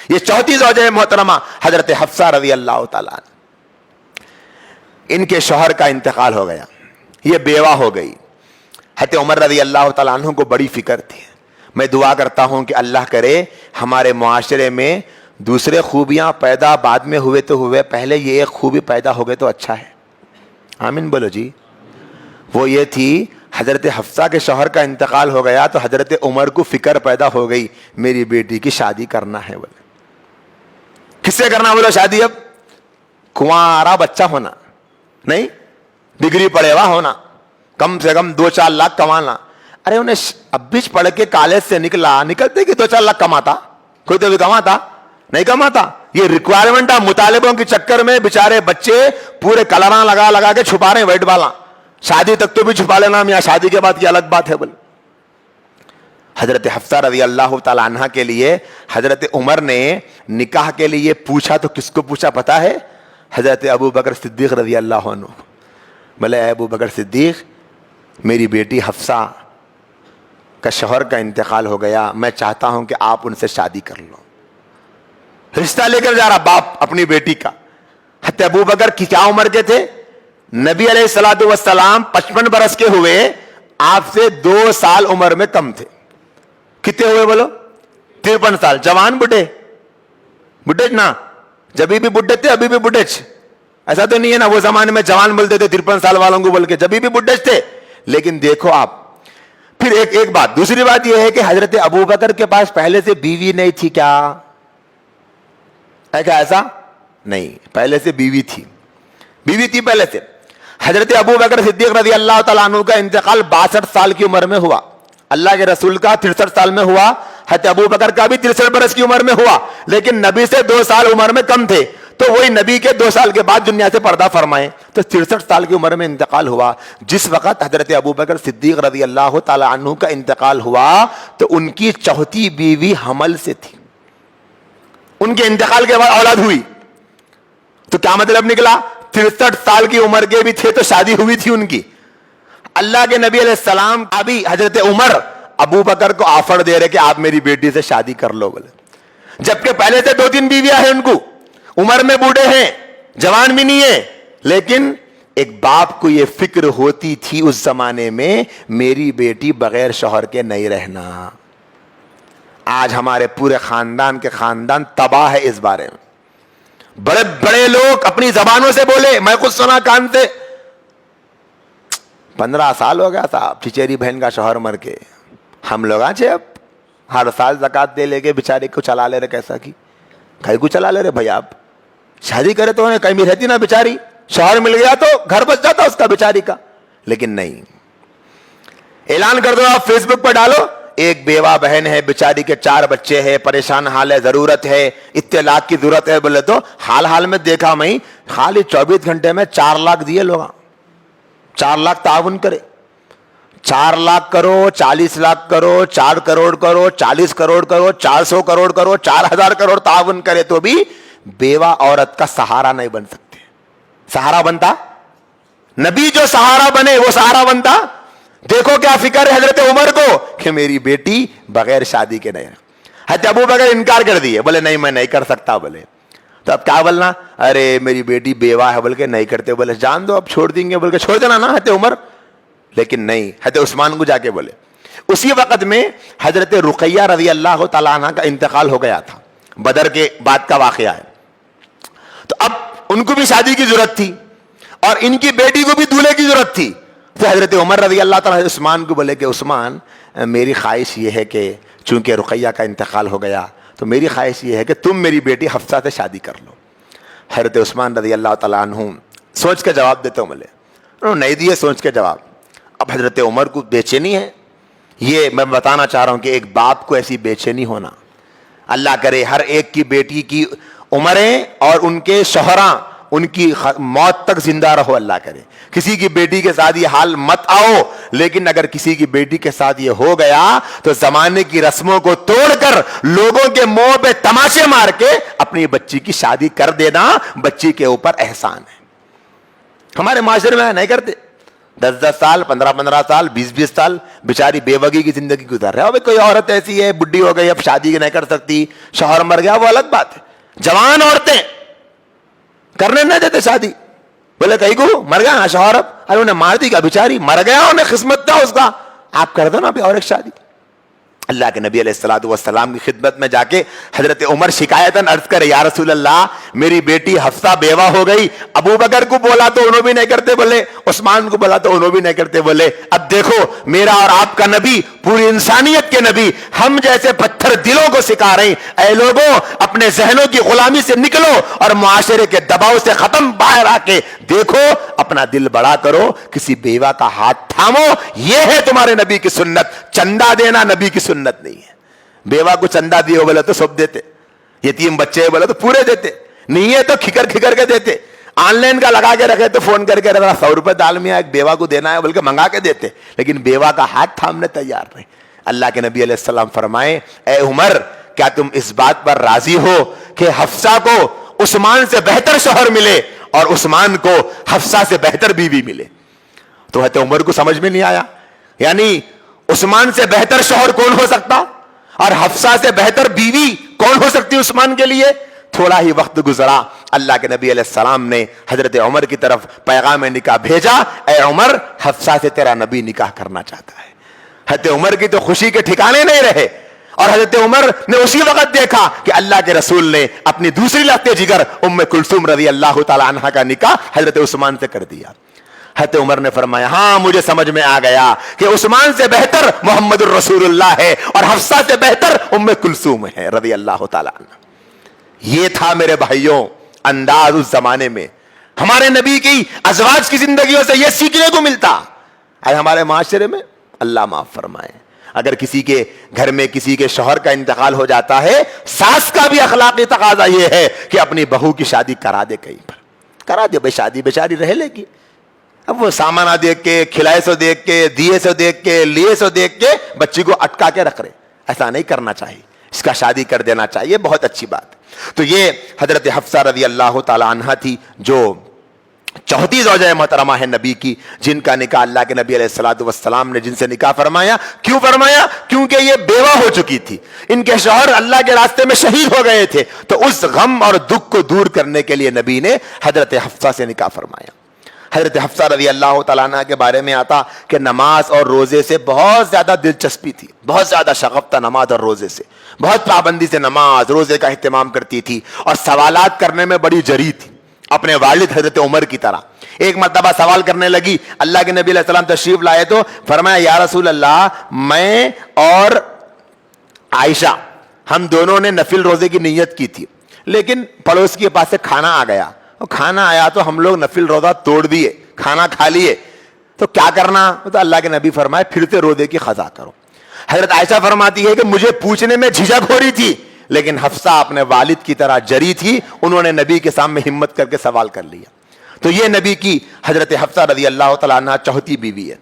یہ چوتھی زوجہ محترمہ حضرت حفصہ رضی اللہ تعالیٰ عنہ، ان کے شوہر کا انتقال ہو گیا، یہ بیوہ ہو گئی۔ حضرت عمر رضی اللہ تعالیٰ عنہ کو بڑی فکر تھی۔ میں دعا کرتا ہوں کہ اللہ کرے ہمارے معاشرے میں دوسرے خوبیاں پیدا بعد میں ہوئے تو ہوئے، پہلے یہ ایک خوبی پیدا ہو گئے تو اچھا ہے، آمین بولو جی۔ وہ یہ تھی، حضرت حفصہ کے شوہر کا انتقال ہو گیا تو حضرت عمر کو فکر پیدا ہو گئی، میری بیٹی کی شادی کرنا ہے۔ بولے کس سے کرنا؟ بولو شادی اب کنوارا بچہ ہونا نہیں، ڈگری پڑھے ہوا ہونا، کم سے کم 2-4 لاکھ کمانا۔ ارے انہیں اب بھی پڑھ کے کالج سے نکلتے کہ 2-4 لاکھ کماتا، کوئی تو بھی کماتا نہیں کماتا۔ یہ ریکوائرمنٹ مطالبوں کے چکر میں بیچارے بچے پورے کلراں لگا لگا کے چھپا رہے ہیں وائٹ والا، شادی تک تو بھی چھپا لینا، یا شادی کے بعد کی الگ بات ہے۔ بول حضرت حفصہ رضی اللہ تعالی عنہ کے لیے حضرت عمر نے نکاح کے لیے پوچھا تو کس کو پوچھا پتا ہے؟ حضرت ابو بکر صدیق رضی اللہ عنہ۔ بولے اے ابو بکر صدیق، میری بیٹی حفصہ کا شوہر کا انتقال ہو گیا، میں چاہتا ہوں کہ آپ ان سے شادی کر لو۔ رشتہ لے کر جا رہا باپ اپنی بیٹی کا۔ حضرت ابو بکر کی کیا عمر کے تھے؟ نبی علیہ الصلوۃ والسلام 55 برس کے ہوئے، آپ سے 2 سال عمر میں کم تھے۔ کتنے ہوئے بولو؟ 53 سال۔ جوان بڈھے نا، جبھی بھی بڈھے تھے ابھی بھی بڈھے، ایسا تو نہیں ہے نا وہ زمانے میں جوان بولتے تھے 53 سال والوں کو بول کے، جبھی بھی بڈھے تھے۔ لیکن دیکھو آپ، پھر ایک بات، دوسری بات یہ ہے کہ حضرت ابو بکر کے پاس پہلے سے بیوی نہیں تھی کیا؟ ایسا نہیں، پہلے سے بیوی تھی پہلے سے۔ حضرت ابو بکر صدیق رضی اللہ تعالیٰ عنہ کا انتقال 62 سال کی عمر میں ہوا، اللہ کے رسول کا 63 سال میں ہوا، حضرت ابو بکر کا بھی 63 برس کی عمر میں ہوا، لیکن نبی سے 2 سال عمر میں کم تھے، تو وہی نبی کے 2 سال کے بعد دنیا سے پردہ فرمائے، تو 63 سال کی عمر میں انتقال ہوا۔ جس وقت حضرت ابو بکر صدیق رضی اللہ تعالیٰ عنہ کا انتقال ہوا تو ان کی چوتھی بیوی حمل سے تھی، ان کے انتقال کے بعد اولاد ہوئی، تو کیا مطلب نکلا؟ 63 سال کی عمر کے بھی تھے تو شادی ہوئی تھی ان کی۔ اللہ کے نبی علیہ السلام ابھی حضرت عمر ابو بکر کو آفر دے رہے کہ آپ میری بیٹی سے شادی کر لو، بولے، جبکہ پہلے سے 2-3 بیویاں ہیں ان کو، عمر میں بوڑھے ہیں، جوان بھی نہیں ہے، لیکن ایک باپ کو یہ فکر ہوتی تھی اس زمانے میں، میری بیٹی بغیر شوہر کے نہیں رہنا۔ آج ہمارے پورے خاندان کے خاندان تباہ ہے اس بارے میں۔ بڑے بڑے لوگ اپنی زبانوں سے بولے، میں خود سنا کان سے، 15 سال ہو گیا تھا چچیری بہن کا شوہر مر کے، ہم لوگ آج اب ہر سال زکات دے لے کے بیچارے کو چلا لے رہے، کیسا کی کہیں کو چلا لے رہے بھائی، آپ شادی کرے تو کہیں بھی رہتی نا بیچاری، شوہر مل گیا تو گھر بچ جاتا اس کا بیچاری کا، لیکن نہیں۔ اعلان کر دو، آپ فیس بک پر ڈالو، ایک بیوہ بہن ہے بیچاری کے 4 بچے ہیں، پریشان حال ہے، ضرورت ہے، اطلاعات کی ضرورت ہے، بولے تو حال میں دیکھا میں خالی 24 گھنٹے میں 4 لاکھ دیے لوگ، 4 لاکھ تعاون کرے، 4 لاکھ کرو، 40 لاکھ کرو، 4 کروڑ کرو، 40 کروڑ کرو، 400 کروڑ کرو، 4000 کروڑ تعاون کرے تو بھی بیوہ عورت کا سہارا نہیں بن سکتے۔ سہارا بنتا نبی، جو سہارا بنے وہ سہارا بنتا۔ دیکھو کیا فکر ہے حضرت عمر کو کہ میری بیٹی بغیر شادی کے نہیں۔ حضرت ابو بکر انکار کر دیے، بولے نہیں میں نہیں کر سکتا، بولے تو اب کیا بولنا؟ ارے میری بیٹی بیوہ ہے بول کے نہیں کرتے، بولے جان دو اب چھوڑ دیں گے بول کے چھوڑ دینا نا حضرت عمر، لیکن نہیں، حضرت عثمان کو جا کے بولے۔ اسی وقت میں حضرت رقیہ رضی اللہ تعالیٰ عنہ کا انتقال ہو گیا تھا، بدر کے بعد کا واقعہ ہے، تو اب ان کو بھی شادی کی ضرورت تھی اور ان کی بیٹی کو بھی دولہے کی ضرورت تھی، تو حضرت عمر رضی اللہ تعالیٰ عثمان کو بولے کہ عثمان میری خواہش یہ ہے کہ چونکہ رقیہ کا انتقال ہو گیا تو میری خواہش یہ ہے کہ تم میری بیٹی حفصہ سے شادی کر لو۔ حضرت عثمان رضی اللہ تعالیٰ عنہ سوچ کے جواب دیتے ہوں، بولے انہوں نے نہیں دیے سوچ کے جواب۔ اب حضرت عمر کو بے چینی ہے، یہ میں بتانا چاہ رہا ہوں کہ ایک باپ کو ایسی بے چینی ہونا، اللہ کرے ہر ایک کی بیٹی کی عمریں اور ان کے شوہراں ان کی موت تک زندہ رہو، اللہ کرے کسی کی بیٹی کے ساتھ یہ حال مت آؤ، لیکن اگر کسی کی بیٹی کے ساتھ یہ ہو گیا تو زمانے کی رسموں کو توڑ کر لوگوں کے منہ پہ تماشے مار کے اپنی بچی کی شادی کر دینا بچی کے اوپر احسان ہے۔ ہمارے معاشرے میں نہیں کرتے، 10 سال 15 سال 20 سال بیچاری بیوگی کی زندگی گزار رہے. ابھی کوئی عورت ایسی ہے بڈھی ہو گئی اب شادی نہیں کر سکتی, شوہر مر گیا, وہ الگ بات ہے. جوان عورتیں کرنے نہ دیتے شادی, بولے کہیں کو مر گیا شوہر, اب ارے انہیں مار دی کیا, بیچاری مر گیا, انہیں قسمت تھا اس کا, آپ کر دو نا ابھی اور ایک شادی. اللہ کے نبی علیہ الصلوۃ والسلام کی خدمت میں جا کے حضرت عمر شکایتاً عرض کرے, یا رسول اللہ میری بیٹی حفصہ بیوہ ہو گئی, ابو بکر کو بولا تو انہوں بھی نہیں کرتے بولے, عثمان کو بولا تو انہوں بھی نہیں کرتے بولے, اب دیکھو میرا اور آپ کا نبی پوری انسانیت کے نبی ہم جیسے پتھر دلوں کو سکھا رہے ہیں, اے لوگوں اپنے ذہنوں کی غلامی سے نکلو اور معاشرے کے دباؤ سے ختم باہر آ کے دیکھو, اپنا دل بڑا کرو, کسی بیوہ کا ہاتھ تھامو, یہ ہے تمہارے نبی کی سنت. چندہ دینا نبی کی سنت نہیں ہے. بیوہ کو چندہ دیو بولے تو سب دیتے, یتیم بچے بولے تو پورے دیتے, نہیں ہے تو کھکر کھکر کے دیتے, آن لائن کا لگا کے رکھے تو فون کر کے 100 روپے ڈال میں ایک بیوہ کو دینا ہے بول کے منگا کے دیتے, لیکن بیوہ کا ہاتھ تھامنے تیار نہیں. اللہ کے نبی علیہ السلام فرمائے, اے عمر کیا تم اس بات پر راضی ہو کہ حفصہ کو عثمان سے بہتر شوہر ملے اور عثمان کو حفصہ سے بہتر بیوی ملے؟ تو حضرت عمر کو سمجھ میں نہیں آیا, یعنی عثمان سے بہتر شوہر کون ہو سکتا اور حفصہ سے بہتر بیوی کون ہو سکتی عثمان کے لیے؟ تھوڑا ہی وقت گزرا, اللہ کے نبی علیہ السلام نے حضرت عمر کی طرف پیغام نکاح بھیجا, اے عمر حفصہ سے تیرا نبی نکاح کرنا چاہتا ہے. حضرت عمر کی تو خوشی کے ٹھکانے نہیں رہے, اور حضرت عمر نے اسی وقت دیکھا کہ اللہ کے رسول نے اپنی دوسری لخت جگر ام کلثوم رضی اللہ تعالی عنہا کا نکاح حضرت عثمان سے کر دیا. حضرت عمر نے فرمایا, ہاں مجھے سمجھ میں آ گیا کہ عثمان سے بہتر محمد الرسول اللہ ہے اور حفصہ سے بہتر ام کلثوم ہے رضی اللہ تعالی عنہ. یہ تھا میرے بھائیوں انداز اس زمانے میں. ہمارے نبی کی ازواج کی زندگیوں سے یہ سیکھنے کو ملتا. اے ہمارے معاشرے میں اللہ معاف فرمائے, اگر کسی کے گھر میں کسی کے شوہر کا انتقال ہو جاتا ہے, ساس کا بھی اخلاقی تقاضا یہ ہے کہ اپنی بہو کی شادی کرا دے, کہیں پر کرا دے بھائی, شادی بیچاری رہ لے گی. اب وہ سامانہ دیکھ کے, کھلائے سو دیکھ کے, دیے سو دیکھ کے, لیے سو دیکھ کے بچی کو اٹکا کے رکھ رہے, ایسا نہیں کرنا چاہیے, اس کا شادی کر دینا چاہیے, بہت اچھی بات. تو یہ حضرت حفصہ رضی اللہ تعالی عنہا تھی جو چوتھی زوجہ محترمہ ہے نبی کی, جن کا نکاح اللہ کے نبی علیہ الصلوۃ والسلام نے جن سے نکاح فرمایا. کیوں فرمایا؟ کیونکہ یہ بیوہ ہو چکی تھی, ان کے شوہر اللہ کے راستے میں شہید ہو گئے تھے, تو اس غم اور دکھ کو دور کرنے کے لیے نبی نے حضرت حفصہ سے نکاح فرمایا. حضرت حفصہ رضی اللہ تعالیٰ عنہ کے بارے میں آتا کہ نماز اور روزے سے بہت زیادہ دلچسپی تھی, بہت زیادہ شغف تھا نماز اور روزے سے, بہت پابندی سے نماز روزے کا اہتمام کرتی تھی, اور سوالات کرنے میں بڑی جری تھی, اپنے والد حضرت عمر کی طرح. ایک مرتبہ سوال کرنے لگی, اللہ کے نبی علیہ السلام تشریف لائے تو فرمایا, یا رسول اللہ میں اور عائشہ ہم دونوں نے نفل روزے کی نیت کی تھی, لیکن پڑوس کے پاس سے کھانا آ گیا, کھانا آیا تو ہم لوگ نفل روزہ توڑ دیے, کھانا کھا لیے, تو کیا کرنا؟ تو اللہ کے نبی فرمائے پھر سے روزے کی قضا کرو. حضرت عائشہ فرماتی ہے کہ مجھے پوچھنے میں جھجک ہو رہی تھی, لیکن حفصہ اپنے والد کی طرح جری تھی, انہوں نے نبی کے سامنے ہمت کر کے سوال کر لیا. تو یہ نبی کی حضرت حفصہ رضی اللہ تعالیٰ عنہ چوتھی بیوی ہے.